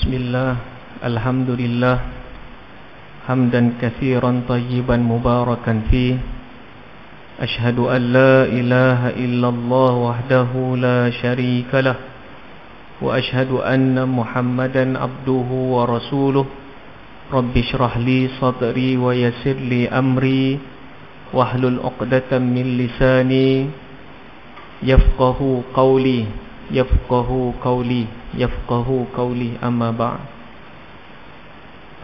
Bismillah, Alhamdulillah, hamdan katsiran tayyiban mubarakan fi. Ashhadu an la ilaha illallah wahdahu la syarika lah, wa ashhadu anna Muhammadan abduhu wa rasuluh. Rabbi shrah li sadri wa yassir li amri wahlul 'uqdatam min lisani yafqahu qawli. Yafqahu qawli, amma ba'd.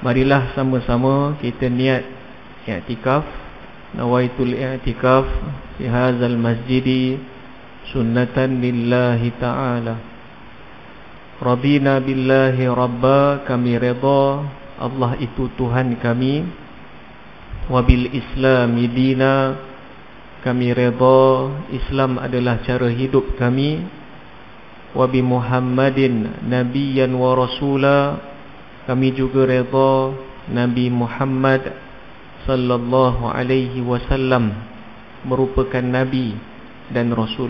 Marilah sama-sama kita niat i'tikaf. Nawaitul i'tikaf fi hadzal masjidi sunnatan lillahi ta'ala. Radina billahi rabba, kami redha Allah itu Tuhan kami. Wabil islami dina, kami redha Islam adalah cara hidup kami. Wabi Muhammadin nabiyyan wa rasula, kami juga redha Nabi Muhammad sallallahu alaihi wasallam merupakan nabi dan rasul.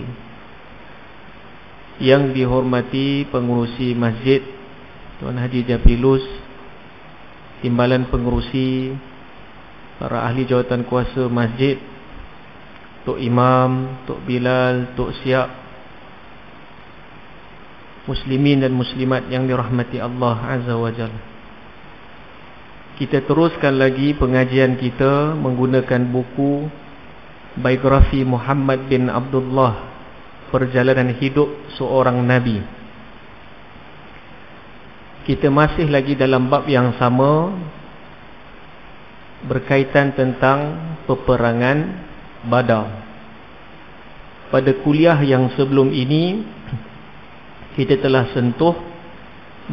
Yang dihormati pengurusi masjid Tuan Haji Japilus, timbalan pengurusi, para ahli jawatan kuasa masjid, Tok Imam, Tok Bilal, Tok Siap, muslimin dan muslimat yang dirahmati Allah Azza wa Jalla. Kita teruskan lagi pengajian kita menggunakan buku biografi Muhammad bin Abdullah, perjalanan hidup seorang Nabi. Kita masih lagi dalam bab yang sama, berkaitan tentang peperangan Badar. Pada kuliah yang sebelum ini kita telah sentuh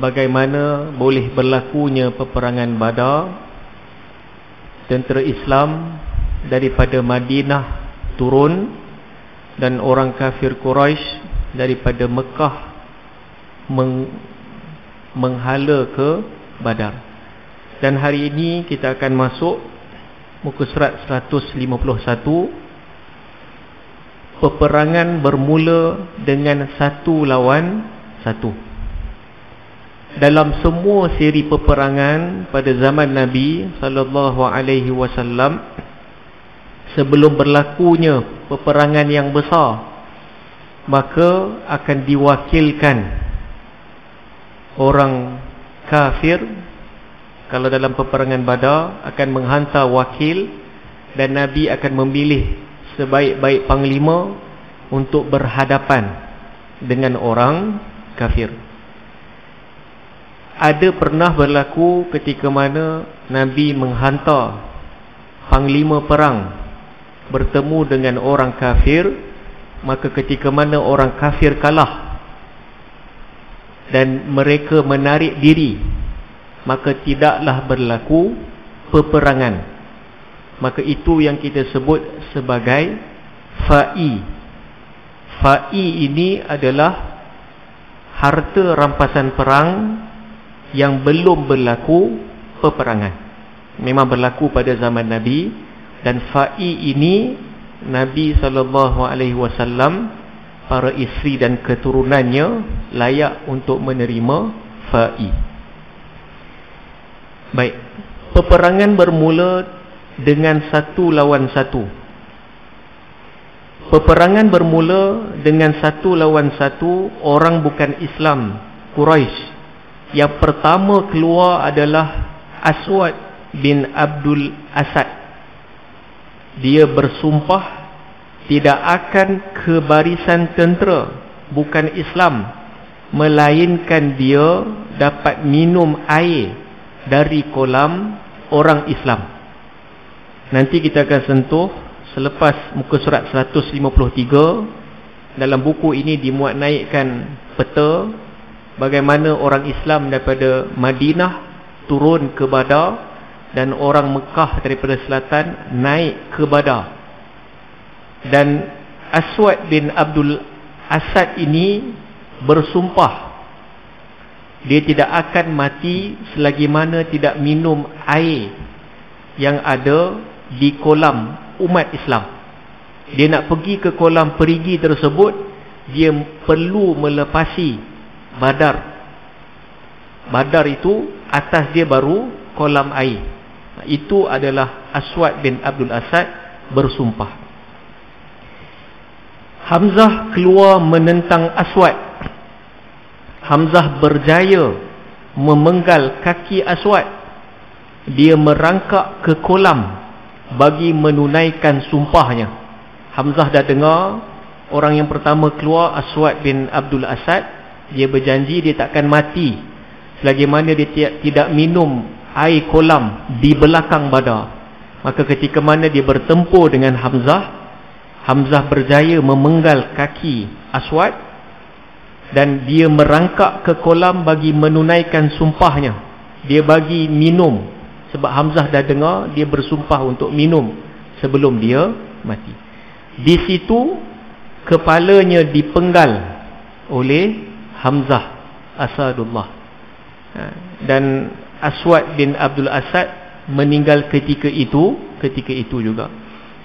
bagaimana boleh berlakunya peperangan Badar. Tentera Islam daripada Madinah turun dan orang kafir Quraisy daripada Mekah menghala ke Badar. Dan hari ini kita akan masuk muka surat 151. Peperangan bermula dengan satu lawan satu. Dalam semua siri peperangan pada zaman Nabi sallallahu alaihi wasallam, sebelum berlakunya peperangan yang besar, maka akan diwakilkan orang kafir. Kalau dalam peperangan Badar akan menghantar wakil, dan Nabi akan memilih sebaik-baik panglima untuk berhadapan dengan orang kafir. Ada pernah berlaku ketika mana Nabi menghantar panglima perang bertemu dengan orang kafir, maka ketika mana orang kafir kalah dan mereka menarik diri, maka tidaklah berlaku peperangan. Maka itu yang kita sebut sebagai fa'i. Fa'i ini adalah harta rampasan perang yang belum berlaku peperangan. Memang berlaku pada zaman Nabi, dan fa'i ini Nabi SAW, para isteri dan keturunannya layak untuk menerima fa'i. Baik, peperangan bermula dengan satu lawan satu. Peperangan bermula dengan satu lawan satu orang bukan Islam, Quraisy. Yang pertama keluar adalah Aswad bin Abdul Asad. Dia bersumpah tidak akan ke barisan tentera bukan Islam, melainkan dia dapat minum air dari kolam orang Islam. Nanti kita akan sentuh selepas muka surat 153. Dalam buku ini dimuat naikkan peta bagaimana orang Islam daripada Madinah turun ke Badar, dan orang Mekah daripada selatan naik ke Badar. Dan Aswad bin Abdul Asad ini bersumpah dia tidak akan mati selagi mana tidak minum air yang ada di kolam umat Islam. Dia nak pergi ke kolam perigi tersebut, dia perlu melepasi Badar. Badar itu atas dia baru kolam air. Itu adalah Aswad bin Abdul Asad bersumpah. Hamzah keluar menentang Aswad. Hamzah berjaya memenggal kaki Aswad. Dia merangkak ke kolam bagi menunaikan sumpahnya. Hamzah dah dengar orang yang pertama keluar Aswad bin Abdul Asad. Dia berjanji dia takkan mati selagi mana dia tidak minum air kolam di belakang Badar. Maka ketika mana dia bertempur dengan Hamzah, Hamzah berjaya memenggal kaki Aswad dan dia merangkak ke kolam bagi menunaikan sumpahnya. Dia bagi minum sebab Hamzah dah dengar dia bersumpah untuk minum sebelum dia mati. Di situ kepalanya dipenggal oleh Hamzah Asadullah. Dan Aswad bin Abdul Asad meninggal ketika itu juga.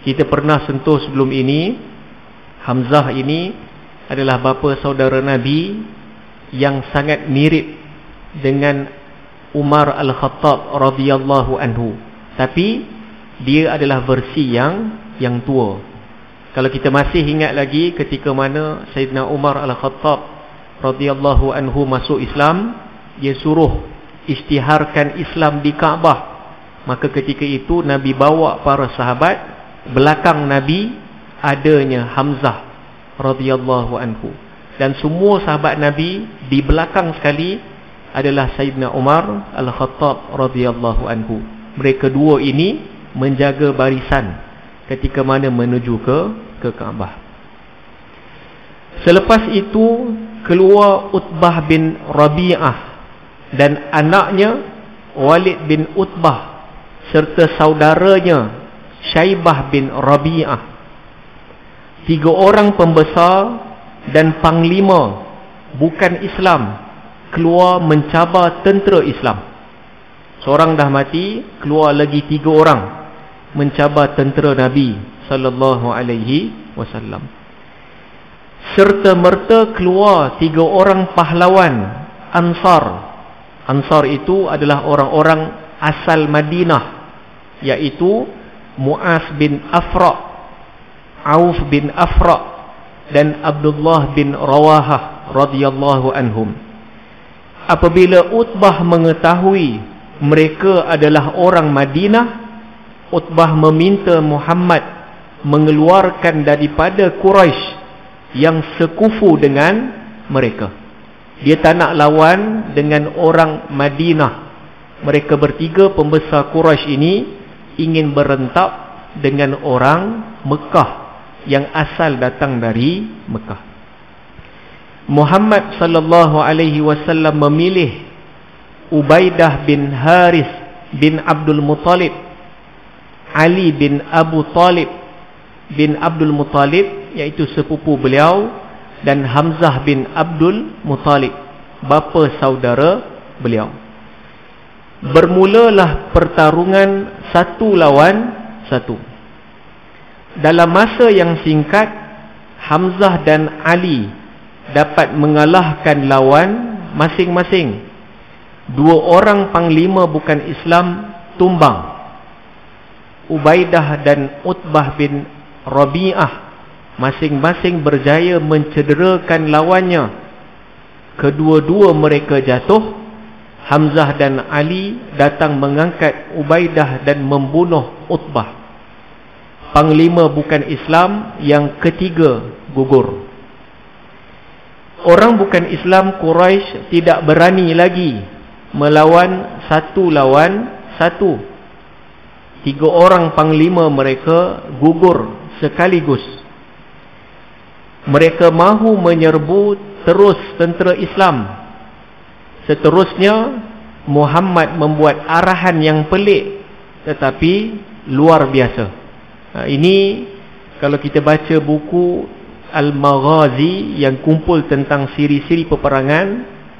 Kita pernah sentuh sebelum ini, Hamzah ini adalah bapa saudara Nabi yang sangat mirip dengan Umar Al-Khattab radhiyallahu anhu. Tapi dia adalah versi yang tua. Kalau kita masih ingat lagi ketika mana Sayyidina Umar Al-Khattab radhiyallahu anhu masuk Islam, dia suruh isytiharkan Islam di Kaabah. Maka ketika itu Nabi bawa para sahabat, belakang Nabi adanya Hamzah radhiyallahu anhu, dan semua sahabat Nabi di belakang sekali adalah Sayyidina Umar Al-Khattab radhiyallahu anhu. Mereka dua ini menjaga barisan ketika mana menuju ke Kaabah. Selepas itu keluar Utbah bin Rabi'ah dan anaknya Walid bin Utbah serta saudaranya Syaibah bin Rabi'ah. 3 orang pembesar dan panglima bukan Islam keluar mencabar tentera Islam. Seorang dah mati, keluar lagi 3 orang mencabar tentera Nabi sallallahu alaihi wasallam. Serta merta keluar 3 orang pahlawan Ansar. Ansar itu adalah orang-orang asal Madinah, iaitu Muaz bin Afra, Auf bin Afra dan Abdullah bin Rawahah radhiyallahu anhum. Apabila Utbah mengetahui mereka adalah orang Madinah, Utbah meminta Muhammad mengeluarkan daripada Quraisy yang sekufu dengan mereka. Dia tak nak lawan dengan orang Madinah. Mereka bertiga pembesar Quraisy ini ingin berentak dengan orang Mekah yang asal datang dari Mekah. Muhammad sallallahu alaihi wasallam memilih Ubaidah bin Haris bin Abdul Muttalib, Ali bin Abu Talib bin Abdul Muttalib, iaitu sepupu beliau, dan Hamzah bin Abdul Muttalib, bapa saudara beliau. Bermulalah pertarungan 1 lawan 1. Dalam masa yang singkat, Hamzah dan Ali dapat mengalahkan lawan masing-masing. 2 orang panglima bukan Islam tumbang. Ubaidah dan Utbah bin Rabi'ah masing-masing berjaya mencederakan lawannya. Kedua-dua mereka jatuh. Hamzah dan Ali datang mengangkat Ubaidah dan membunuh Utbah. Panglima bukan Islam yang ketiga gugur. Orang bukan Islam Quraisy tidak berani lagi melawan 1 lawan 1. 3 orang panglima mereka gugur sekaligus. Mereka mahu menyerbu terus tentera Islam. Seterusnya Muhammad membuat arahan yang pelik tetapi luar biasa. Ini kalau kita baca buku Al-Maghazi yang kumpul tentang siri-siri peperangan,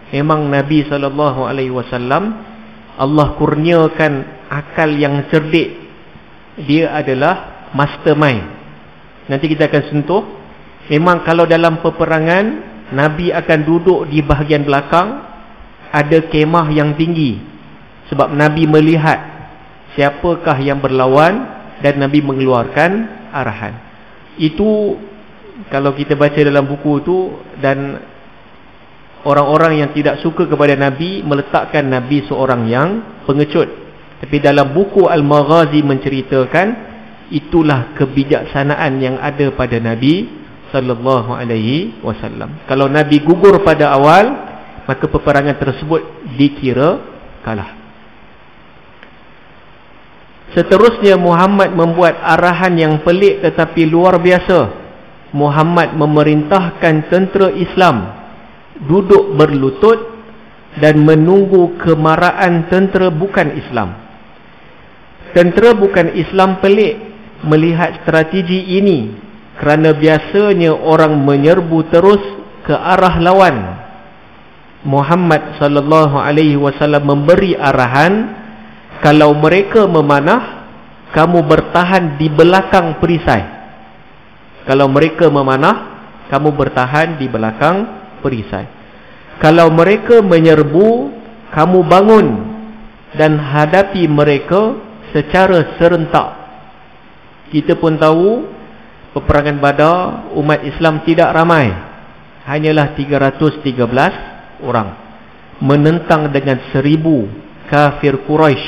memang Nabi SAW Allah kurniakan akal yang cerdik. Dia adalah mastermind. Nanti kita akan sentuh. Memang kalau dalam peperangan, Nabi akan duduk di bahagian belakang, ada kemah yang tinggi, sebab Nabi melihat siapakah yang berlawan dan Nabi mengeluarkan arahan. Itu kalau kita baca dalam buku tu, dan orang-orang yang tidak suka kepada Nabi meletakkan Nabi seorang yang pengecut. Tapi dalam buku Al-Maghazi menceritakan itulah kebijaksanaan yang ada pada Nabi sallallahu alaihi wasallam. Kalau Nabi gugur pada awal, maka peperangan tersebut dikira kalah. Seterusnya Muhammad membuat arahan yang pelik tetapi luar biasa. Muhammad memerintahkan tentera Islam duduk berlutut dan menunggu kemarahan tentera bukan Islam. Tentera bukan Islam pelik melihat strategi ini, kerana biasanya orang menyerbu terus ke arah lawan. Muhammad sallallahu alaihi wasallam memberi arahan, kalau mereka memanah, kamu bertahan di belakang perisai. Kalau mereka memanah, kamu bertahan di belakang perisai. Kalau mereka menyerbu, kamu bangun dan hadapi mereka secara serentak. Kita pun tahu peperangan Badar umat Islam tidak ramai, hanyalah 313 orang menentang dengan 1000 kafir Quraisy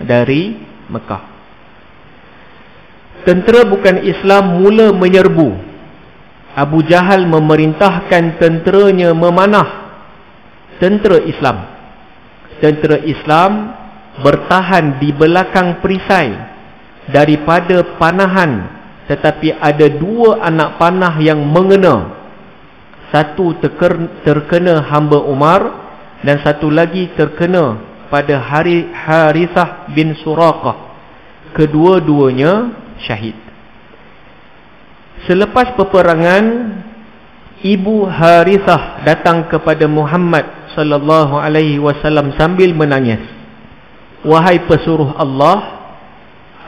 dari Mekah. Tentera bukan Islam mula menyerbu. Abu Jahal memerintahkan tenteranya memanah tentera Islam. Tentera Islam bertahan di belakang perisai daripada panahan, tetapi ada 2 anak panah yang mengena. Satu terkena hamba Umar dan satu lagi terkena pada Harithah bin Suraqah. Kedua-duanya syahid. Selepas peperangan, ibu Harithah datang kepada Muhammad sallallahu alaihi wasallam sambil menangis. Wahai pesuruh Allah,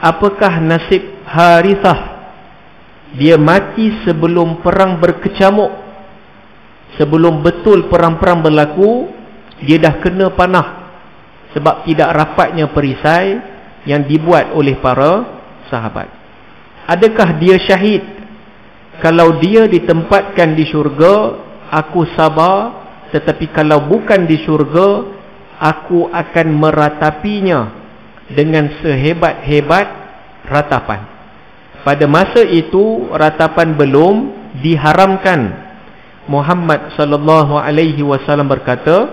apakah nasib Harithah? Dia mati sebelum perang berkecamuk. Sebelum betul perang-perang berlaku, dia dah kena panah sebab tidak rapatnya perisai yang dibuat oleh para sahabat. Adakah dia syahid? Kalau dia ditempatkan di syurga, aku sabar. Tetapi kalau bukan di syurga, aku akan meratapinya dengan sehebat-hebat ratapan. Pada masa itu ratapan belum diharamkan. Muhammad sallallahu alaihi wasallam berkata,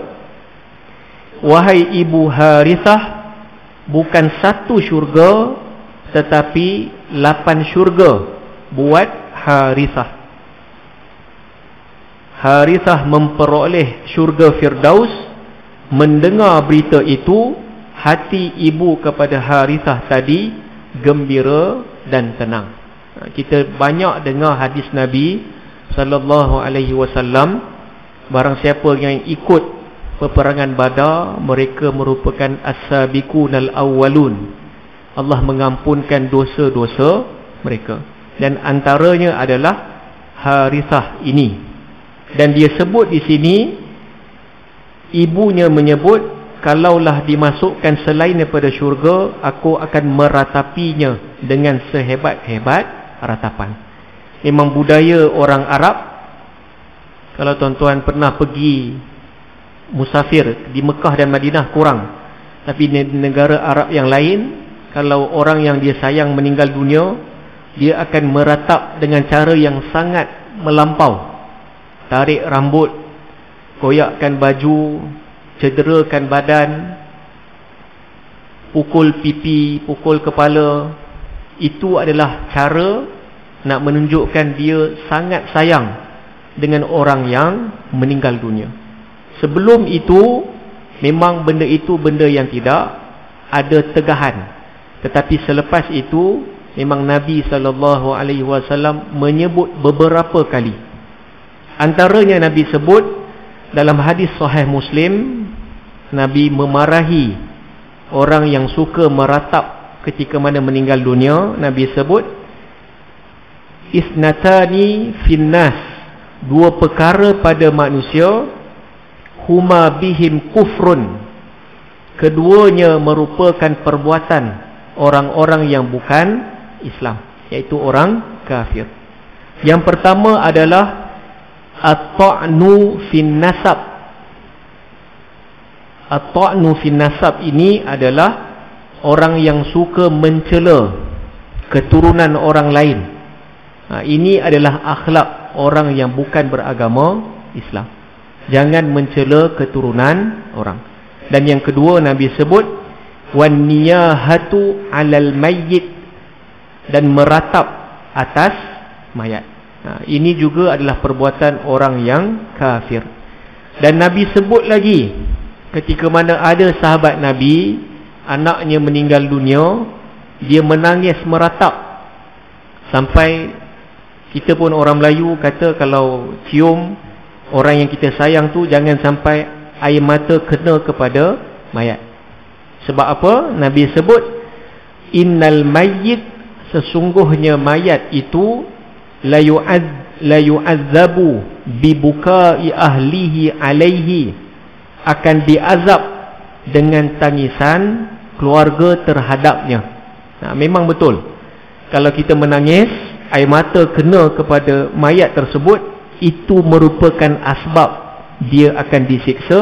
wahai ibu Harithah, bukan 1 syurga tetapi 8 syurga buat Harithah. Harithah memperoleh syurga Firdaus. Mendengar berita itu, hati ibu kepada Harithah tadi gembira dan tenang. Kita banyak dengar hadis Nabi sallallahu alaihi wasallam, barang siapa yang ikut peperangan Badar, mereka merupakan as-sabiqunal awwalun. Allah mengampunkan dosa-dosa mereka, dan antaranya adalah Harithah ini. Dan dia sebut di sini, ibunya menyebut, kalaulah dimasukkan selain daripada syurga, aku akan meratapinya dengan sehebat-hebat ratapan. Memang budaya orang Arab, kalau tuan-tuan pernah pergi musafir di Mekah dan Madinah kurang, tapi di negara Arab yang lain, kalau orang yang dia sayang meninggal dunia, dia akan meratap dengan cara yang sangat melampau. Tarik rambut, koyakkan baju, cederakan badan, pukul pipi, pukul kepala. Itu adalah cara nak menunjukkan dia sangat sayang dengan orang yang meninggal dunia. Sebelum itu, memang benda itu benda yang tidak ada tegahan. Tetapi selepas itu, memang Nabi SAW menyebut beberapa kali. Antaranya Nabi sebut dalam hadis Sahih Muslim, Nabi memarahi orang yang suka meratap ketika mana meninggal dunia. Nabi sebut, isnatani finnas, 2 perkara pada manusia, huma bihim kufrun. Keduanya merupakan perbuatan orang-orang yang bukan Islam, iaitu orang kafir. Yang pertama adalah at-ta'nu fin nasab. At-ta'nu fin nasab ini adalah orang yang suka mencela keturunan orang lain. Ini adalah akhlak orang yang bukan beragama Islam. Jangan mencela keturunan orang. Dan yang kedua Nabi sebut wan niyahatu 'alal mayyit, dan meratap atas mayat. Ini juga adalah perbuatan orang yang kafir. Dan Nabi sebut lagi, ketika mana ada sahabat Nabi, anaknya meninggal dunia, dia menangis meratap. Sampai kita pun orang Melayu kata, kalau cium orang yang kita sayang tu, jangan sampai air mata kena kepada mayat. Sebab apa? Nabi sebut innal mayyit, sesungguhnya mayat itu la yu'azzabu bibukai ahlihi alaihi, akan diazab dengan tangisan keluarga terhadapnya. Memang betul, kalau kita menangis, air mata kena kepada mayat tersebut, itu merupakan asbab dia akan disiksa,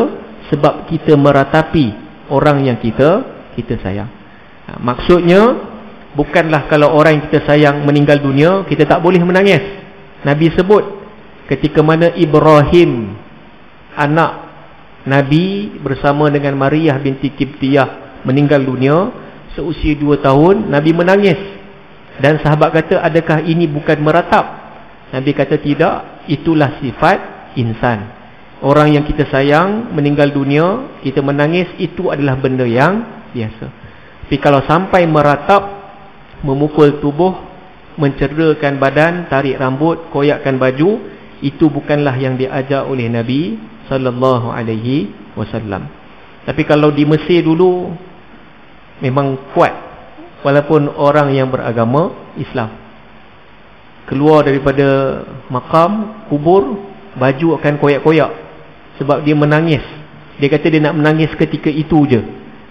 sebab kita meratapi orang yang kita sayang. Maksudnya bukanlah kalau orang yang kita sayang meninggal dunia, kita tak boleh menangis. Nabi sebut ketika mana Ibrahim, anak Nabi, bersama dengan Maria binti Kiptiyah meninggal dunia seusia 2 tahun, Nabi menangis. Dan sahabat kata, adakah ini bukan meratap? Nabi kata tidak, itulah sifat insan. Orang yang kita sayang meninggal dunia, kita menangis, itu adalah benda yang biasa. Tapi kalau sampai meratap, memukul tubuh, mencederakan badan, tarik rambut, koyakkan baju, itu bukanlah yang diajar oleh Nabi sallallahu alaihi wasallam. Tapi kalau di Mesir dulu memang kuat, walaupun orang yang beragama Islam keluar daripada makam kubur, baju akan koyak-koyak, sebab dia menangis. Dia kata dia nak menangis ketika itu je,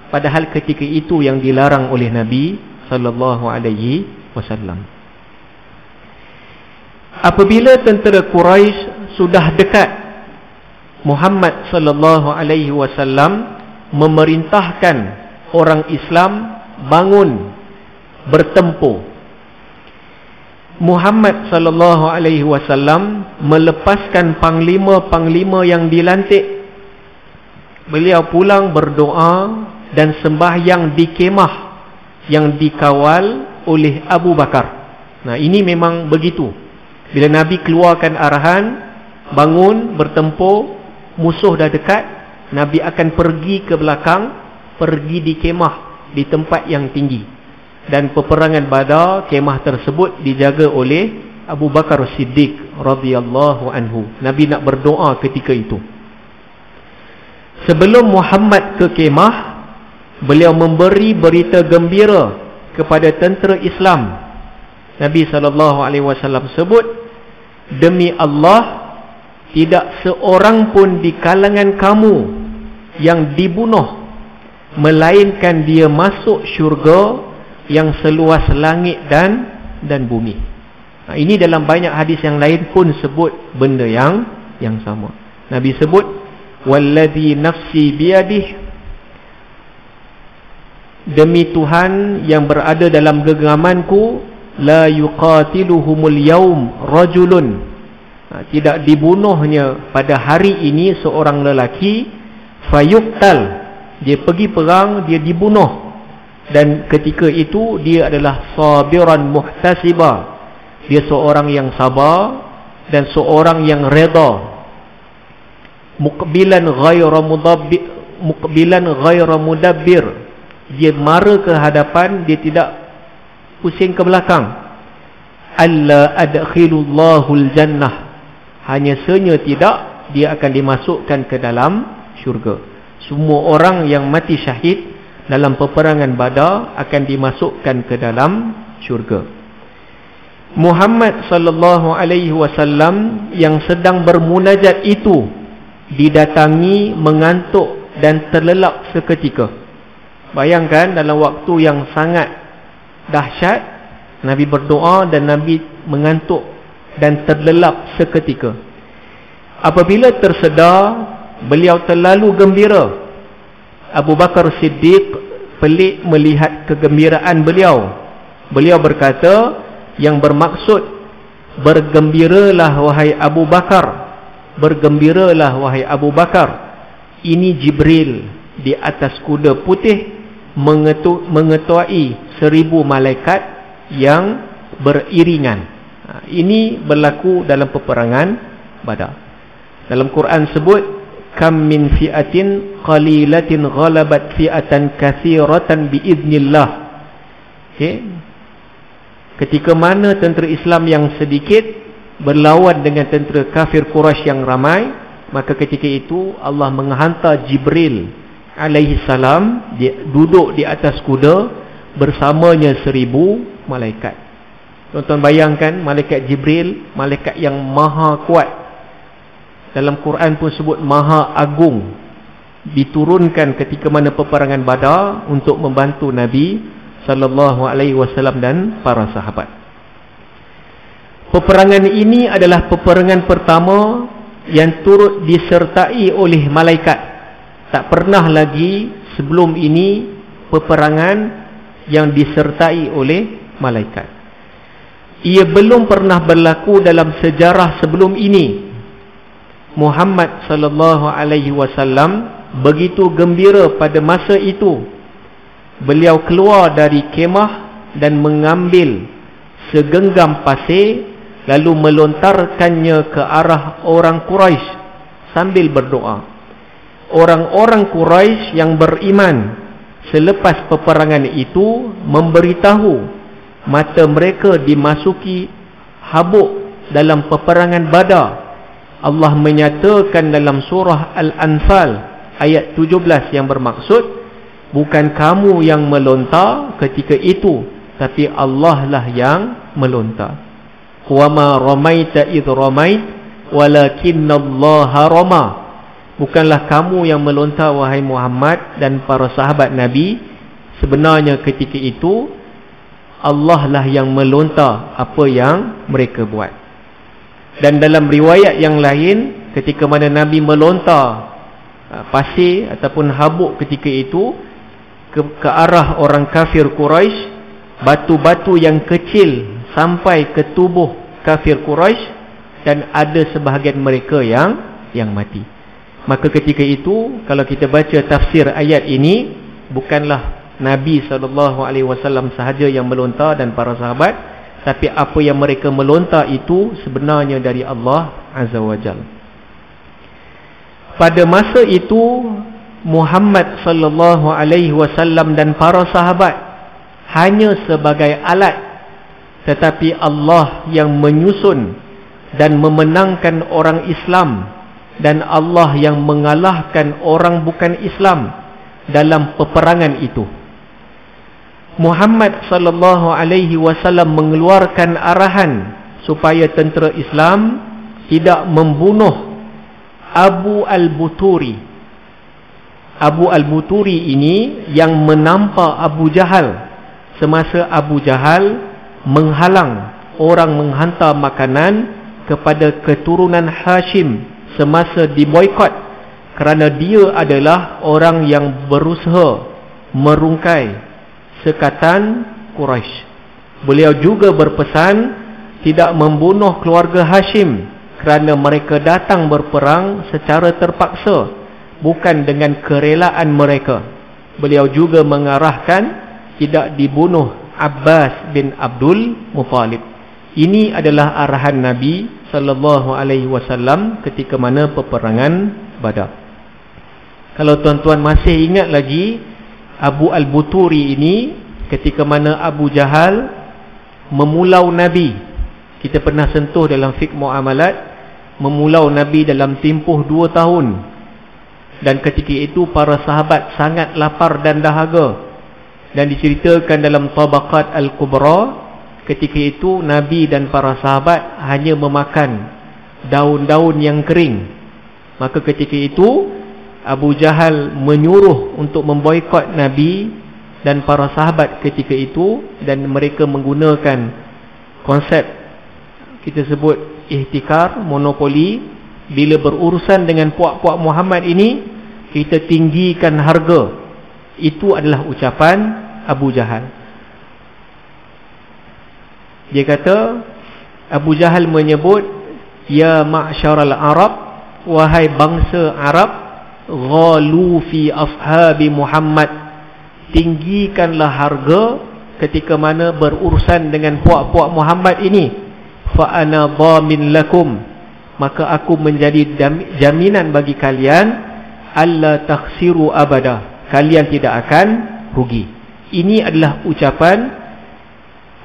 padahal ketika itu yang dilarang oleh Nabi sallallahu alaihi wasallam. Apabila tentera Quraisy sudah dekat, Muhammad sallallahu alaihi wasallam memerintahkan orang Islam bangun bertempur. Muhammad sallallahu alaihi wasallam melepaskan panglima-panglima yang dilantik. Beliau pulang berdoa dan sembahyang di kemah yang dikawal oleh Abu Bakar. Ini memang begitu. Bila Nabi keluarkan arahan bangun bertempur, musuh dah dekat, Nabi akan pergi ke belakang, pergi di kemah di tempat yang tinggi. Dan peperangan Badar, kemah tersebut dijaga oleh Abu Bakar Siddiq radhiyallahu anhu. Nabi nak berdoa ketika itu. Sebelum Muhammad ke kemah, beliau memberi berita gembira kepada tentera Islam. Nabi SAW sebut, demi Allah, tidak seorang pun di kalangan kamu yang dibunuh, melainkan dia masuk syurga yang seluas langit dan bumi. Ini dalam banyak hadis yang lain pun sebut benda yang sama. Nabi sebut, walladhi nafsi biyadih, demi Tuhan yang berada dalam genggamanku, la yuqatiluhumul yaum rajulun, tidak dibunuhnya pada hari ini seorang lelaki, fayuqtal, dia pergi perang, dia dibunuh, dan ketika itu dia adalah sabiran muhtasiba, dia seorang yang sabar dan seorang yang redha, muqbilan ghayra mudabbir, dia mara ke hadapan, dia tidak pusing ke belakang. Alla adkhilullahul jannah, hanya saja tidak, dia akan dimasukkan ke dalam syurga. Semua orang yang mati syahid dalam peperangan Badar akan dimasukkan ke dalam syurga. Muhammad sallallahu alaihi wasallam yang sedang bermunajat itu didatangi, mengantuk dan terlelap seketika. Bayangkan dalam waktu yang sangat dahsyat, Nabi berdoa dan Nabi mengantuk dan terlelap seketika. Apabila tersedar, beliau terlalu gembira. Abu Bakar Siddiq pelik melihat kegembiraan beliau. Beliau berkata, yang bermaksud, bergembiralah wahai Abu Bakar, bergembiralah wahai Abu Bakar, ini Jibril di atas kuda putih mengetuai 1000 malaikat yang beriringan. Ini berlaku dalam peperangan Badar. Dalam Quran sebut, kam min fi'atin qalilatin ghalabat fi'atan katsiratan biiznillah. Okey. Ketika mana tentera Islam yang sedikit berlawan dengan tentera kafir Quraisy yang ramai, maka ketika itu Allah menghantar Jibril alaihi salam, dia duduk di atas kuda bersamanya 1000 malaikat. Tuan-tuan bayangkan, malaikat Jibril, malaikat yang maha kuat. Dalam Quran pun sebut maha agung, diturunkan ketika mana peperangan Badar untuk membantu Nabi sallallahu alaihi wasallam dan para sahabat. Peperangan ini adalah peperangan pertama yang turut disertai oleh malaikat. Tak pernah lagi sebelum ini peperangan yang disertai oleh malaikat. Ia belum pernah berlaku dalam sejarah sebelum ini. Muhammad sallallahu alaihi wasallam begitu gembira pada masa itu. Beliau keluar dari kemah dan mengambil segenggam pasir, lalu melontarkannya ke arah orang Quraisy sambil berdoa. Orang-orang Quraisy yang beriman selepas peperangan itu memberitahu mata mereka dimasuki habuk dalam peperangan Badar. Allah menyatakan dalam surah Al-Anfal ayat 17 yang bermaksud, bukan kamu yang melontar ketika itu, tapi Allah lah yang melontar. Wa ma ramaita idh ramait walakinallaha rama. Bukanlah kamu yang melontar wahai Muhammad dan para sahabat Nabi, sebenarnya ketika itu Allah lah yang melontar apa yang mereka buat. Dan dalam riwayat yang lain, ketika mana Nabi melontar pasir ataupun habuk ketika itu ke arah orang kafir Quraisy, batu-batu yang kecil sampai ke tubuh kafir Quraisy, dan ada sebahagian mereka yang mati. Maka ketika itu, kalau kita baca tafsir ayat ini, bukanlah Nabi SAW sahaja yang melontar dan para sahabat, tapi apa yang mereka melontar itu sebenarnya dari Allah Azza wa Jalla. Pada masa itu, Muhammad sallallahu alaihi wasallam dan para sahabat hanya sebagai alat, tetapi Allah yang menyusun dan memenangkan orang Islam, dan Allah yang mengalahkan orang bukan Islam dalam peperangan itu. Muhammad sallallahu alaihi wasallam mengeluarkan arahan supaya tentera Islam tidak membunuh Abu al-Buturi. Abu al-Buturi ini yang menampak Abu Jahal semasa Abu Jahal menghalang orang menghantar makanan kepada keturunan Hashim semasa diboikot, kerana dia adalah orang yang berusaha merungkai sekatan Quraisy. Beliau juga berpesan tidak membunuh keluarga Hashim kerana mereka datang berperang secara terpaksa, bukan dengan kerelaan mereka. Beliau juga mengarahkan tidak dibunuh Abbas bin Abdul Muttalib. Ini adalah arahan Nabi sallallahu alaihi wasallam ketika mana peperangan Badar. Kalau tuan-tuan masih ingat lagi, Abu al-Buturi ini ketika mana Abu Jahal memulau Nabi. Kita pernah sentuh dalam fiqh muamalat, memulau Nabi dalam tempoh 2 tahun. Dan ketika itu para sahabat sangat lapar dan dahaga. Dan diceritakan dalam Tabaqat Al-Kubra, ketika itu Nabi dan para sahabat hanya memakan daun-daun yang kering. Maka ketika itu Abu Jahal menyuruh untuk memboikot Nabi dan para sahabat ketika itu, dan mereka menggunakan konsep kita sebut ihtikar, monopoli. Bila berurusan dengan puak-puak Muhammad ini, kita tinggikan harga. Itu adalah ucapan Abu Jahal. Dia kata, Abu Jahal menyebut, ya ma'syaral Arab, wahai bangsa Arab, ghalu fi ashabi Muhammad, tinggikanlah harga ketika mana berurusan dengan puak-puak Muhammad ini. Fa ana dhamin lakum, maka aku menjadi jaminan bagi kalian, alla takhsiru abada, kalian tidak akan rugi. Ini adalah ucapan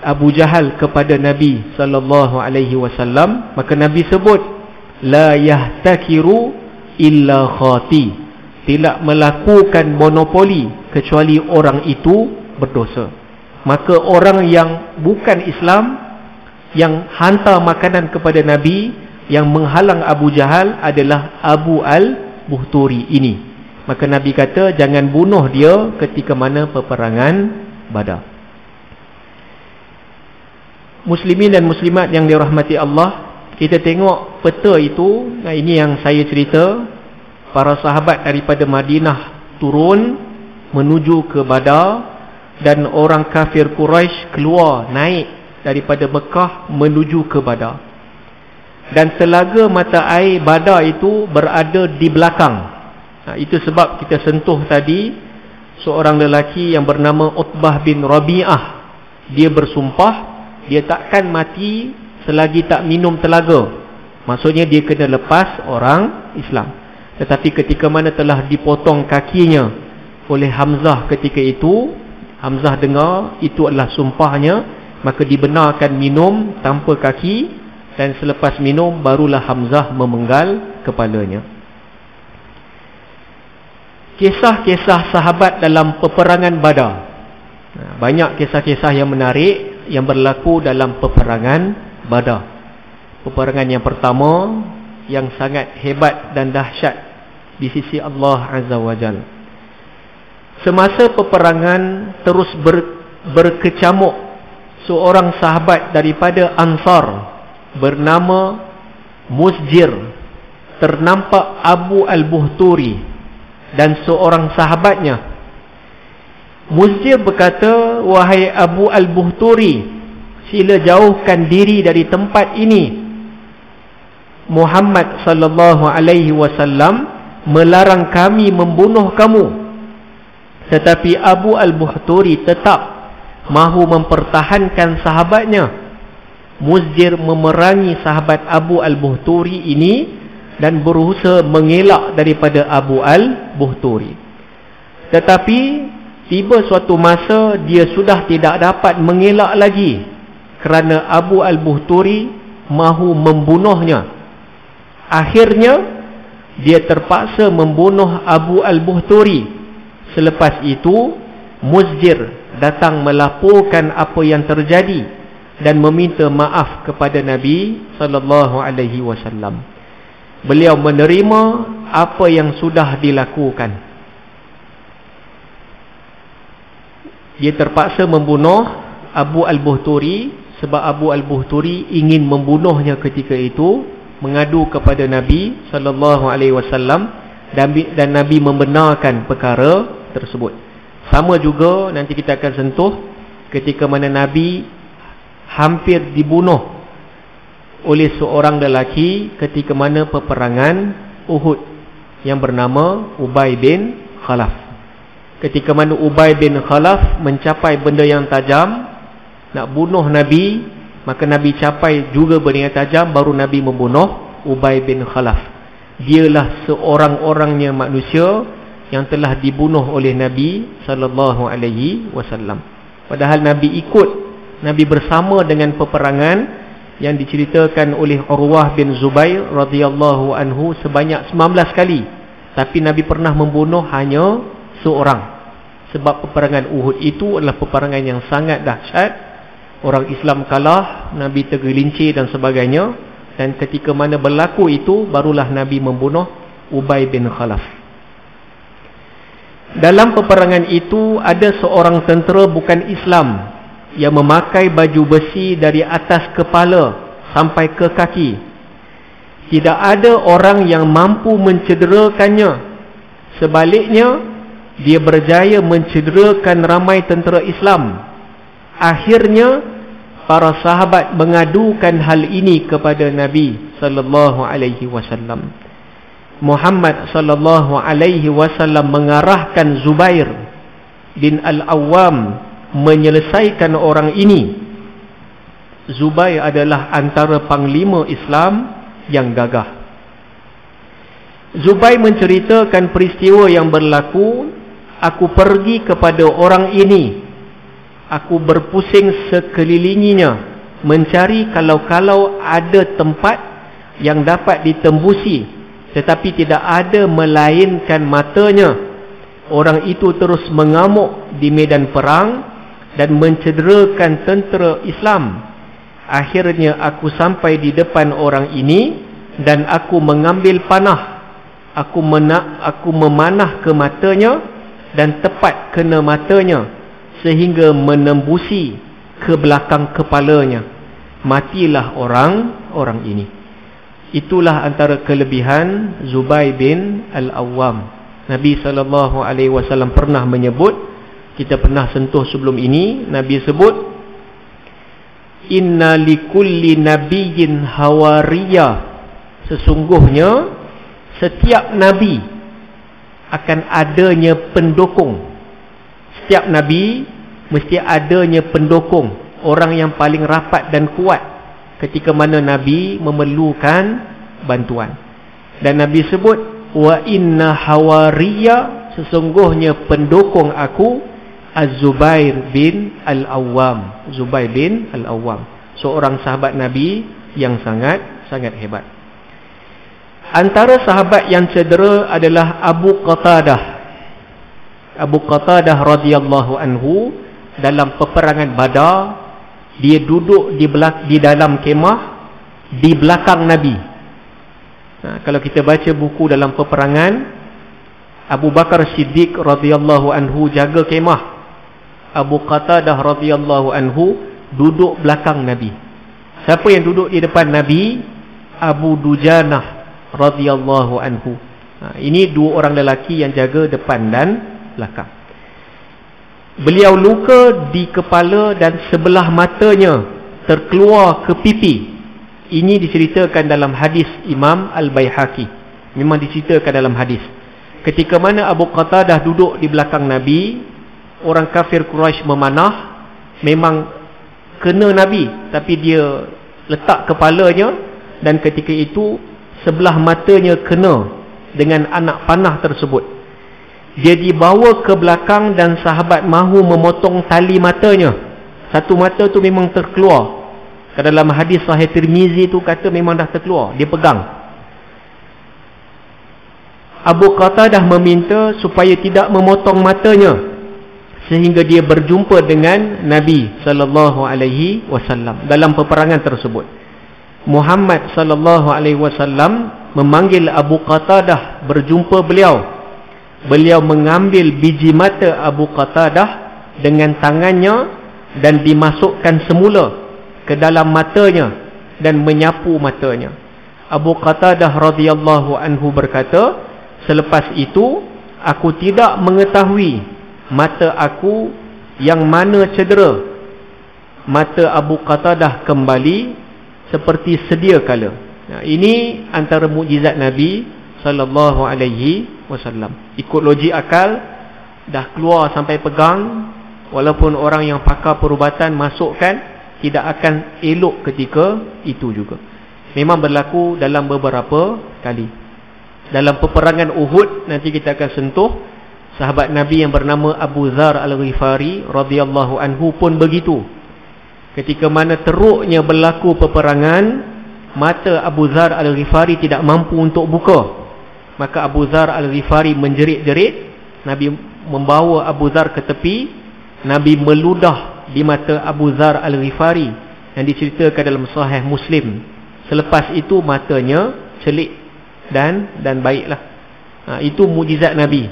Abu Jahal kepada Nabi sallallahu alaihi wasallam. Maka Nabi sebut, la yahtakiru illa khati, tidak melakukan monopoli kecuali orang itu berdosa. Maka orang yang bukan Islam, yang hantar makanan kepada Nabi, yang menghalang Abu Jahal adalah Abu al-Buhturi ini. Maka Nabi kata, jangan bunuh dia ketika mana peperangan Badar. Muslimin dan muslimat yang dirahmati Allah, kita tengok peta itu. Nah, ini yang saya cerita, para sahabat daripada Madinah turun menuju ke Badar, dan orang kafir Quraisy keluar naik daripada Mekah menuju ke Badar. Dan telaga mata air Badar itu berada di belakang. Nah, itu sebab kita sentuh tadi seorang lelaki yang bernama Utbah bin Rabi'ah. Dia bersumpah dia takkan mati selagi tak minum telaga. Maksudnya dia kena lepas orang Islam. Tetapi ketika mana telah dipotong kakinya oleh Hamzah ketika itu, Hamzah dengar itu adalah sumpahnya, maka dibenarkan minum tanpa kaki, dan selepas minum barulah Hamzah memenggal kepalanya. Kisah-kisah sahabat dalam peperangan Badar. Banyak kisah-kisah yang menarik yang berlaku dalam peperangan Badar. Peperangan yang pertama yang sangat hebat dan dahsyat di sisi Allah Azza wa Jalla. Semasa peperangan terus berkecamuk, seorang sahabat daripada Ansar bernama Musjir ternampak Abu al-Buhturi dan seorang sahabatnya. Musjir berkata, wahai Abu al-Buhturi, sila jauhkan diri dari tempat ini. Muhammad sallallahu alaihi wasallam melarang kami membunuh kamu. Tetapi Abu al-Buhturi tetap mahu mempertahankan sahabatnya. Musjir memerangi sahabat Abu al-Buhturi ini dan berusaha mengelak daripada Abu al-Buhturi. Tetapi tiba suatu masa dia sudah tidak dapat mengelak lagi, kerana Abu al-Buhturi mahu membunuhnya. Akhirnya dia terpaksa membunuh Abu al-Buhturi. Selepas itu Musjir datang melaporkan apa yang terjadi dan meminta maaf kepada Nabi sallallahu alaihi wasallam. Beliau menerima apa yang sudah dilakukan. Dia terpaksa membunuh Abu al-Buhturi sebab Abu al-Buhturi ingin membunuhnya ketika itu, mengadu kepada Nabi sallallahu alaihi wasallam, dan Nabi membenarkan perkara tersebut. Sama juga nanti kita akan sentuh ketika mana Nabi hampir dibunuh oleh seorang lelaki ketika mana peperangan Uhud yang bernama Ubay bin Khalaf. Ketika mana Ubay bin Khalaf mencapai benda yang tajam nak bunuh Nabi, maka Nabi capai juga benda yang tajam, baru Nabi membunuh Ubay bin Khalaf. Dialah seorang-orangnya manusia yang telah dibunuh oleh Nabi sallallahu alaihi wasallam. Padahal Nabi ikut, Nabi bersama dengan peperangan yang diceritakan oleh Urwah bin Zubair radhiyallahu anhu sebanyak 19 kali. Tapi Nabi pernah membunuh hanya seorang. Sebab peperangan Uhud itu adalah peperangan yang sangat dahsyat. Orang Islam kalah, Nabi tergelincir dan sebagainya. Dan ketika mana berlaku itu, barulah Nabi membunuh Ubay bin Khalaf. Dalam peperangan itu ada seorang tentera bukan Islam yang memakai baju besi dari atas kepala sampai ke kaki. Tidak ada orang yang mampu mencederakannya. Sebaliknya, dia berjaya mencederakan ramai tentera Islam. Akhirnya, para sahabat mengadukan hal ini kepada Nabi sallallahu alaihi wasallam. Muhammad sallallahu alaihi wasallam mengarahkan Zubair bin Al-Awwam menyelesaikan orang ini. Zubair adalah antara panglima Islam yang gagah. Zubair menceritakan peristiwa yang berlaku. Aku pergi kepada orang ini. Aku berpusing sekelilinginya, mencari kalau-kalau ada tempat yang dapat ditembusi, tetapi tidak ada melainkan matanya. Orang itu terus mengamuk di medan perang dan mencederakan tentera Islam. Akhirnya aku sampai di depan orang ini dan aku mengambil panah. Aku memanah ke matanya dan tepat kena matanya sehingga menembusi ke belakang kepalanya. Matilah orang ini. Itulah antara kelebihan Zubair bin Al-Awwam. Nabi SAW pernah menyebut, kita pernah sentuh sebelum ini, Nabi sebut, inna likulli nabiyyin hawariyah. Sesungguhnya setiap Nabi akan adanya pendukung. Setiap Nabi mesti adanya pendukung, orang yang paling rapat dan kuat ketika mana Nabi memerlukan bantuan. Dan Nabi sebut, wa inna hawariya, sesungguhnya pendukung aku Az-Zubair bin Al-Awwam. Zubair bin Al-Awwam, seorang sahabat Nabi yang sangat hebat. Antara sahabat yang cedera adalah Abu Qatadah. Abu Qatadah radhiyallahu anhu dalam peperangan Badar, dia duduk di dalam kemah di belakang Nabi. Kalau kita baca buku dalam peperangan, Abu Bakar Siddiq radhiyallahu anhu jaga kemah. Abu Qatadah radhiyallahu anhu duduk belakang Nabi. Siapa yang duduk di depan Nabi? Abu Dujanah radhiyallahu anhu. Ini dua orang lelaki yang jaga depan dan belakang. Beliau luka di kepala dan sebelah matanya terkeluar ke pipi. Ini diceritakan dalam hadis Imam Al-Baihaqi. Memang diceritakan dalam hadis. Ketika mana Abu Qatadah duduk di belakang Nabi, orang kafir Quraisy memanah, memang kena Nabi, tapi dia letak kepalanya dan ketika itu sebelah matanya kena dengan anak panah tersebut. Dia dibawa ke belakang dan sahabat mahu memotong tali matanya. Satu mata tu memang terkeluar. Dalam hadis Sahih Tirmizi tu kata memang dah terkeluar, dia pegang. Abu Qatadah meminta supaya tidak memotong matanya sehingga dia berjumpa dengan Nabi sallallahu alaihi wasallam dalam peperangan tersebut. Muhammad sallallahu alaihi wasallam memanggil Abu Qatadah berjumpa beliau. Beliau mengambil biji mata Abu Qatadah dengan tangannya dan dimasukkan semula ke dalam matanya dan menyapu matanya. Abu Qatadah radhiyallahu anhu berkata, selepas itu aku tidak mengetahui mata aku yang mana cedera. Mata Abu Qatadah kembali seperti sedia kala. Ini antara mukjizat Nabi sallallahu alaihi wasallam. Ikut logik akal, dah keluar sampai pegang, walaupun orang yang pakar perubatan masukkan, tidak akan elok ketika itu juga. Memang berlaku dalam beberapa kali. Dalam peperangan Uhud, nanti kita akan sentuh, sahabat Nabi yang bernama Abu Dzar Al-Ghifari radhiyallahu anhu pun begitu. Ketika mana teruknya berlaku peperangan, mata Abu Dzar Al-Ghifari tidak mampu untuk buka. Maka Abu Dzar Al-Ghifari menjerit-jerit. Nabi membawa Abu Dzar ke tepi. Nabi meludah di mata Abu Dzar Al-Ghifari yang diceritakan dalam Sahih Muslim. Selepas itu matanya celik dan baiklah. Itu mukjizat Nabi.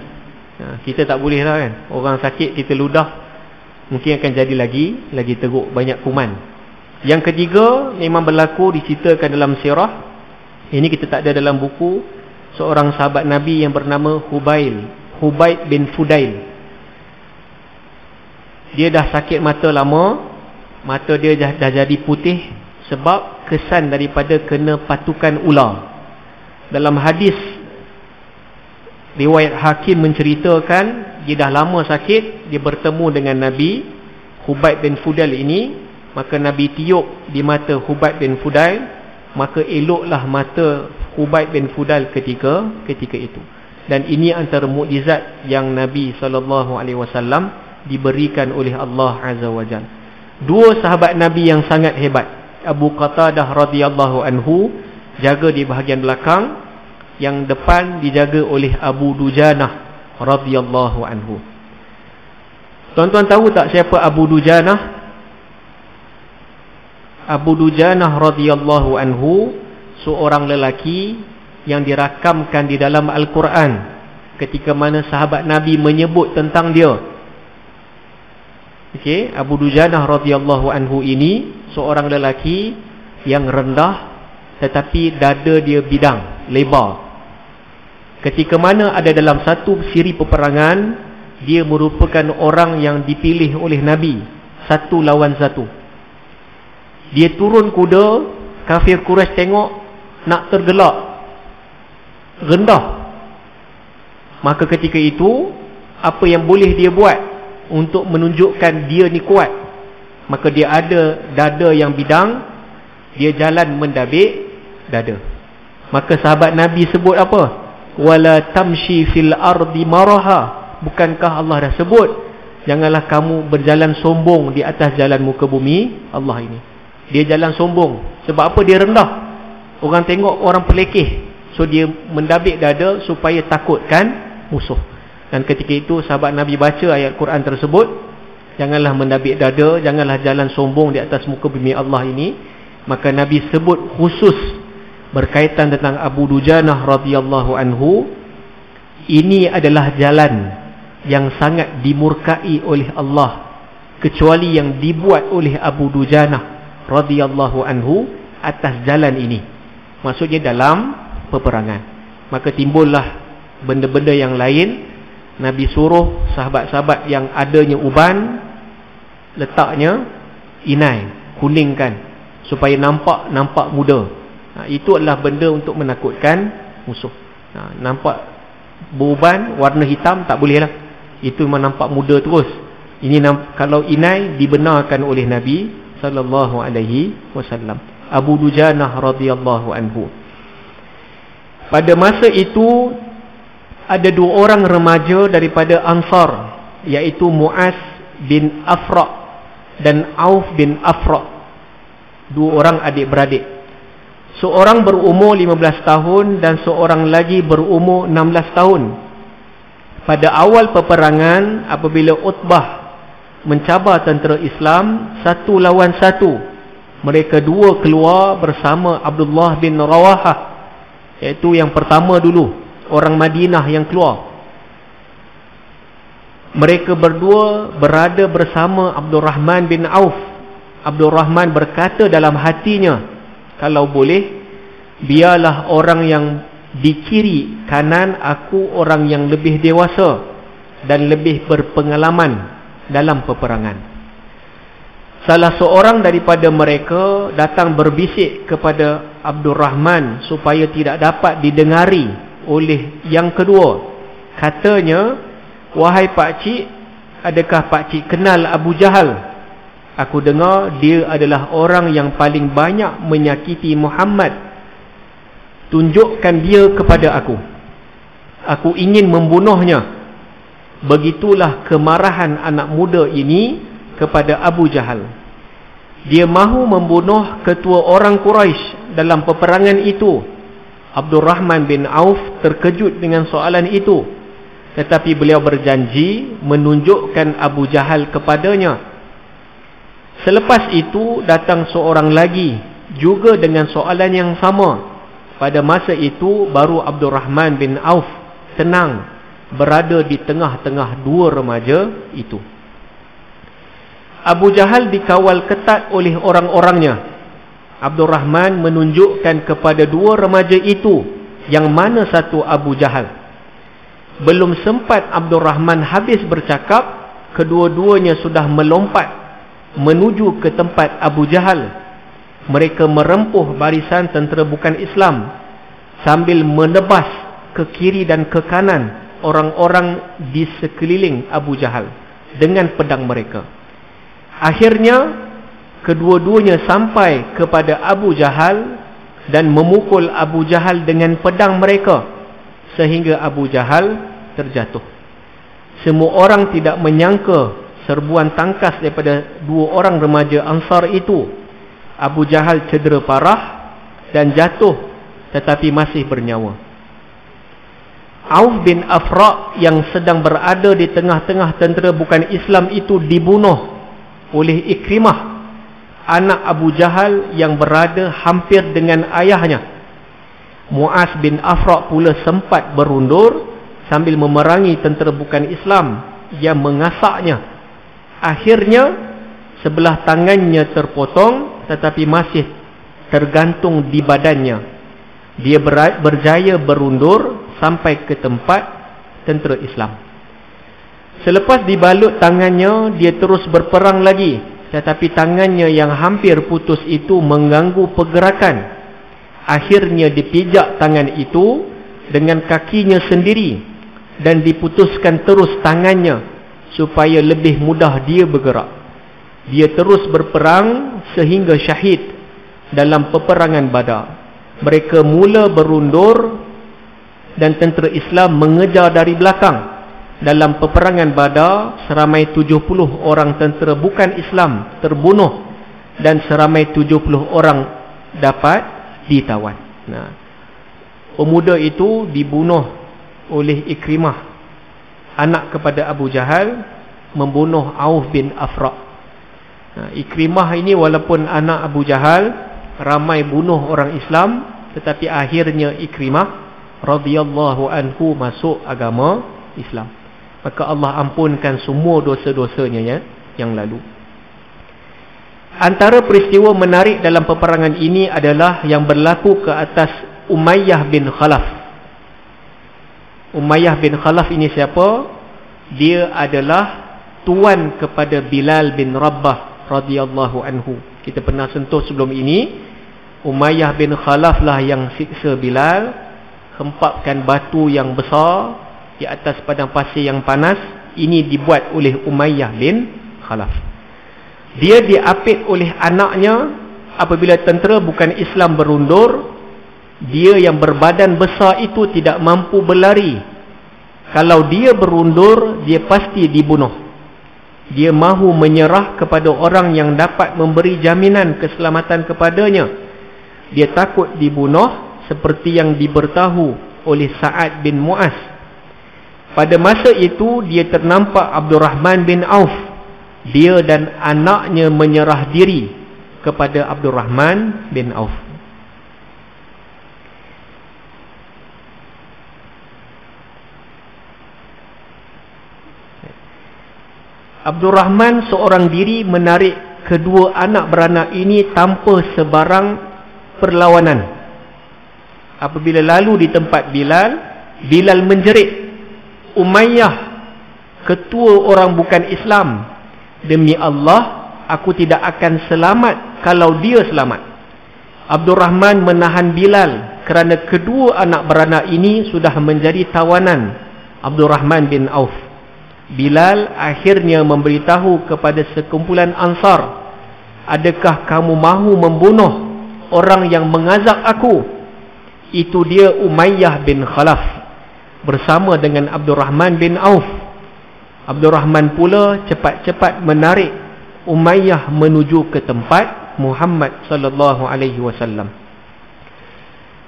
Kita tak boleh lah kan. Orang sakit kita ludah, mungkin akan jadi lagi teruk, banyak kuman. Yang ketiga, memang berlaku, diceritakan dalam sirah. Ini kita tak ada dalam buku. Seorang sahabat Nabi yang bernama Hubaib bin Fudail. Dia dah sakit mata lama. Mata dia dah jadi putih sebab kesan daripada kena patukan ular. Dalam hadis riwayat Hakim menceritakan, dia dah lama sakit, dia bertemu dengan Nabi Hubaib bin Fudail ini. Maka Nabi tiup di mata Hubaib bin Fudail, maka eloklah mata Hubaib bin Fudail ketika itu. Dan ini antara mukjizat yang Nabi SAW diberikan oleh Allah Azza wa Jalla. Dua sahabat Nabi yang sangat hebat. Abu Qatadah radhiyallahu anhu jaga di bahagian belakang, yang depan dijaga oleh Abu Dujanah radhiyallahu anhu. Tuan-tuan tahu tak siapa Abu Dujanah? Abu Dujanah radhiyallahu anhu seorang lelaki yang dirakamkan di dalam Al-Quran ketika mana sahabat Nabi menyebut tentang dia. Okey, Abu Dujanah radhiyallahu anhu ini seorang lelaki yang rendah tetapi dada dia bidang, lebar. Ketika mana ada dalam satu siri peperangan, dia merupakan orang yang dipilih oleh Nabi, satu lawan satu. Dia turun kuda, kafir Quraisy tengok nak tergelak, rendah. Maka ketika itu, apa yang boleh dia buat untuk menunjukkan dia ni kuat? Maka dia ada dada yang bidang, dia jalan mendabik dada. Maka sahabat Nabi sebut apa? Wala tamshi fil ardi maraha. Bukankah Allah dah sebut, janganlah kamu berjalan sombong di atas jalan muka bumi Allah ini. Dia jalan sombong. Sebab apa? Dia rendah. Orang tengok orang pelekeh, so dia mendabik dada supaya takutkan musuh. Dan ketika itu sahabat Nabi baca ayat Quran tersebut, janganlah mendabik dada, janganlah jalan sombong di atas muka bumi Allah ini. Maka Nabi sebut khusus berkaitan tentang Abu Dujanah radhiyallahu anhu, ini adalah jalan yang sangat dimurkai oleh Allah, kecuali yang dibuat oleh Abu Dujanah radhiyallahu anhu atas jalan ini. Maksudnya dalam peperangan. Maka timbullah benda-benda yang lain. Nabi suruh sahabat-sahabat yang adanya uban, letaknya inai, kuningkan, supaya nampak muda. Itu adalah benda untuk menakutkan musuh. Nampak beruban warna hitam tak boleh lah, itu memang nampak muda terus. Ini kalau inai dibenarkan oleh Nabi sallallahu alaihi wasallam. Abu Dujanah radhiyallahu anhu. Pada masa itu ada dua orang remaja daripada Ansar, iaitu Muaz bin Afra dan Auf bin Afra. Dua orang adik-beradik. Seorang berumur 15 tahun dan seorang lagi berumur 16 tahun. Pada awal peperangan, apabila Utbah mencabar tentera Islam satu lawan satu, mereka dua keluar bersama Abdullah bin Rawahah, iaitu yang pertama dulu, orang Madinah yang keluar. Mereka berdua berada bersama Abdul Rahman bin Auf. Abdul Rahman berkata dalam hatinya, kalau boleh, biarlah orang yang di kiri kanan aku orang yang lebih dewasa dan lebih berpengalaman dalam peperangan. Salah seorang daripada mereka datang berbisik kepada Abdul Rahman supaya tidak dapat didengari oleh yang kedua. Katanya, wahai pakcik, adakah pakcik kenal Abu Jahal? Aku dengar dia adalah orang yang paling banyak menyakiti Muhammad. Tunjukkan dia kepada aku. Aku ingin membunuhnya. Begitulah kemarahan anak muda ini kepada Abu Jahal. Dia mahu membunuh ketua orang Quraisy dalam peperangan itu. Abdul Rahman bin Auf terkejut dengan soalan itu, tetapi beliau berjanji menunjukkan Abu Jahal kepadanya. Selepas itu datang seorang lagi juga dengan soalan yang sama. Pada masa itu baru Abdul Rahman bin Auf tenang berada di tengah-tengah dua remaja itu. Abu Jahal dikawal ketat oleh orang-orangnya. Abdul Rahman menunjukkan kepada dua remaja itu yang mana satu Abu Jahal. Belum sempat Abdul Rahman habis bercakap, kedua-duanya sudah melompat menuju ke tempat Abu Jahal. Mereka merempuh barisan tentera bukan Islam sambil menebas ke kiri dan ke kanan orang-orang di sekeliling Abu Jahal dengan pedang mereka. Akhirnya kedua-duanya sampai kepada Abu Jahal dan memukul Abu Jahal dengan pedang mereka sehingga Abu Jahal terjatuh. Semua orang tidak menyangka serbuan tangkas daripada dua orang remaja Ansar itu. Abu Jahal cedera parah dan jatuh tetapi masih bernyawa. Auf bin Afra yang sedang berada di tengah-tengah tentera bukan Islam itu dibunuh oleh Ikrimah, anak Abu Jahal yang berada hampir dengan ayahnya. Muaz bin Afra pula sempat berundur sambil memerangi tentera bukan Islam yang mengasaknya. Akhirnya sebelah tangannya terpotong tetapi masih tergantung di badannya. Dia berjaya berundur sampai ke tempat tentera Islam. Selepas dibalut tangannya, dia terus berperang lagi, tetapi tangannya yang hampir putus itu mengganggu pergerakan. Akhirnya dipijak tangan itu dengan kakinya sendiri dan diputuskan terus tangannya supaya lebih mudah dia bergerak. Dia terus berperang sehingga syahid dalam peperangan Badar. Mereka mula berundur dan tentera Islam mengejar dari belakang. Dalam peperangan Badar, seramai 70 orang tentera bukan Islam terbunuh dan seramai 70 orang dapat ditawan. Nah, pemuda itu dibunuh oleh Ikrimah, anak kepada Abu Jahal, membunuh Auf bin Afra. Nah, Ikrimah ini walaupun anak Abu Jahal, ramai bunuh orang Islam, tetapi akhirnya Ikrimah radhiyallahu anhu masuk agama Islam. Maka Allah ampunkan semua dosa-dosanya yang lalu. Antara peristiwa menarik dalam peperangan ini adalah yang berlaku ke atas Umayyah bin Khalaf. Umayyah bin Khalaf ini siapa? Dia adalah tuan kepada Bilal bin Rabah radhiyallahu anhu. Kita pernah sentuh sebelum ini. Umayyah bin Khalaf lah yang siksa Bilal, hempapkan batu yang besar di atas padang pasir yang panas. Ini dibuat oleh Umayyah bin Khalaf. Dia diapit oleh anaknya apabila tentera bukan Islam berundur. Dia yang berbadan besar itu tidak mampu berlari. Kalau dia berundur, dia pasti dibunuh. Dia mahu menyerah kepada orang yang dapat memberi jaminan keselamatan kepadanya. Dia takut dibunuh seperti yang diberitahu oleh Sa'ad bin Mu'az. Pada masa itu dia ternampak Abdul Rahman bin Auf. Dia dan anaknya menyerah diri kepada Abdul Rahman bin Auf. Abdul Rahman seorang diri menarik kedua anak beranak ini tanpa sebarang perlawanan. Apabila lalu di tempat Bilal, Bilal menjerit, Umayyah, ketua orang bukan Islam, demi Allah, aku tidak akan selamat kalau dia selamat. Abdul Rahman menahan Bilal kerana kedua anak beranak ini sudah menjadi tawanan Abdul Rahman bin Auf. Bilal akhirnya memberitahu kepada sekumpulan Ansar, adakah kamu mahu membunuh orang yang mengazab aku? Itu dia Umayyah bin Khalaf bersama dengan Abdul Rahman bin Auf. Abdul Rahman pula cepat-cepat menarik Umayyah menuju ke tempat Muhammad sallallahu alaihi wasallam.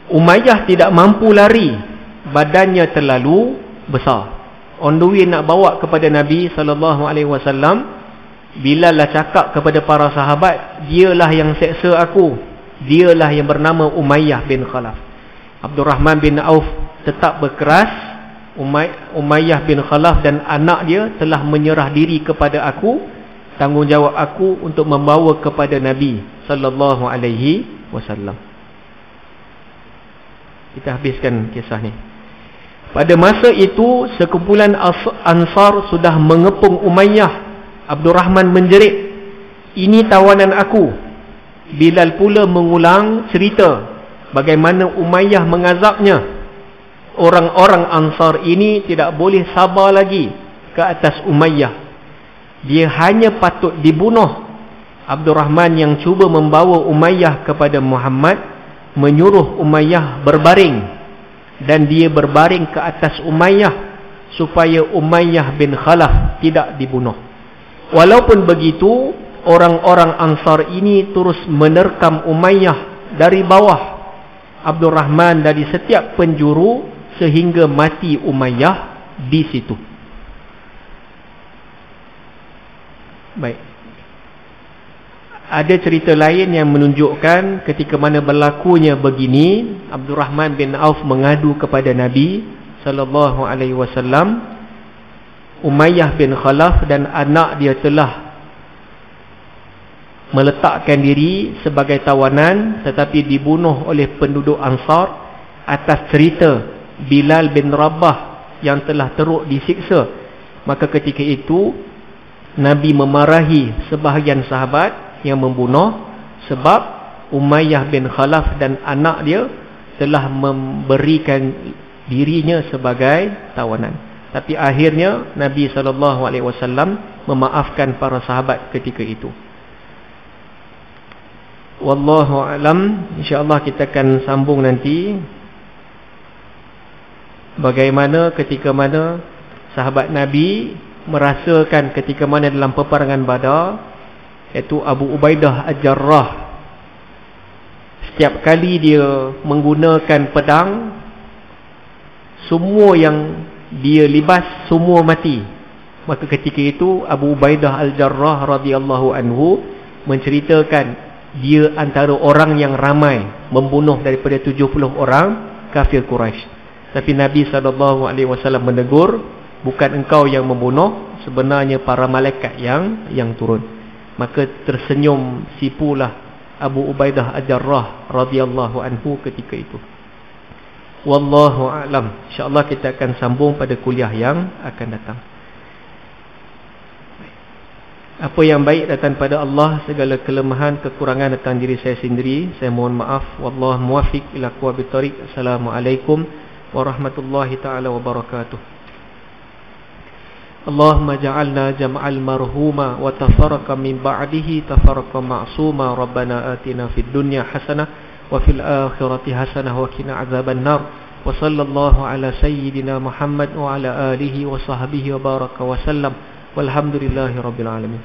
Umayyah tidak mampu lari, badannya terlalu besar. On the way nak bawa kepada Nabi sallallahu alaihi wasallam, Bilal lah cakap kepada para sahabat, dialah yang seksa aku, dialah yang bernama Umayyah bin Khalaf. Abdul Rahman bin Auf tetap berkeras Umayyah bin Khalaf dan anak dia telah menyerah diri kepada aku. Tanggungjawab aku untuk membawa kepada Nabi sallallahu alaihi wasallam. Kita habiskan kisah ni. Pada masa itu sekumpulan Ansar sudah mengepung Umayyah. Abdul Rahman menjerit, "Ini tawanan aku." Bilal pula mengulang cerita bagaimana Umayyah mengazabnya. Orang-orang Ansar ini tidak boleh sabar lagi ke atas Umayyah. Dia hanya patut dibunuh. Abdul Rahman yang cuba membawa Umayyah kepada Muhammad menyuruh Umayyah berbaring, dan dia berbaring ke atas Umayyah supaya Umayyah bin Khalaf tidak dibunuh. Walaupun begitu, orang-orang Ansar ini terus menerkam Umayyah dari bawah Abdul Rahman dari setiap penjuru sehingga mati Umayyah di situ. Baik. Ada cerita lain yang menunjukkan ketika mana berlakunya begini, Abdul Rahman bin Auf mengadu kepada Nabi sallallahu alaihi wasallam. Umayyah bin Khalaf dan anak dia telah meletakkan diri sebagai tawanan tetapi dibunuh oleh penduduk Ansar atas cerita Bilal bin Rabah yang telah teruk disiksa. Maka ketika itu Nabi memarahi sebahagian sahabat yang membunuh sebab Umayyah bin Khalaf dan anak dia telah memberikan dirinya sebagai tawanan. Tapi akhirnya Nabi SAW memaafkan para sahabat ketika itu. Wallahu alam. InsyaAllah kita akan sambung nanti bagaimana ketika mana sahabat Nabi merasakan ketika mana dalam peperangan Badar, iaitu Abu Ubaidah Al-Jarrah, setiap kali dia menggunakan pedang, semua yang dia libas semua mati. Maka ketika itu Abu Ubaidah Al-Jarrah radhiyallahu anhu menceritakan dia antara orang yang ramai membunuh daripada 70 orang kafir Quraisy. Tapi Nabi SAW menegur, bukan engkau yang membunuh, sebenarnya para malaikat yang turun. Maka tersenyum sipulah Abu Ubaidah Al-Jarrah radhiyallahu anhu ketika itu. Wallahu a'lam. InsyaAllah kita akan sambung pada kuliah yang akan datang. Apa yang baik datang pada Allah, segala kelemahan, kekurangan datang diri saya sendiri. Saya mohon maaf. Wallahu muwaffiq ila aqwamit thoriq. Assalamualaikum warahmatullahi taala wabarakatuh. Allahumma ja'alna jam'al marhuma wa tafarraqa min ba'dihi tafarraqa ma'suma. Rabbana atina fid dunya hasanah wa fil akhirati hasanah wa qina azaban nar. Wa sallallahu ala sayyidina Muhammad wa ala alihi wa sahbihi wa baraka wa sallam. Walhamdulillahi rabbil alamin.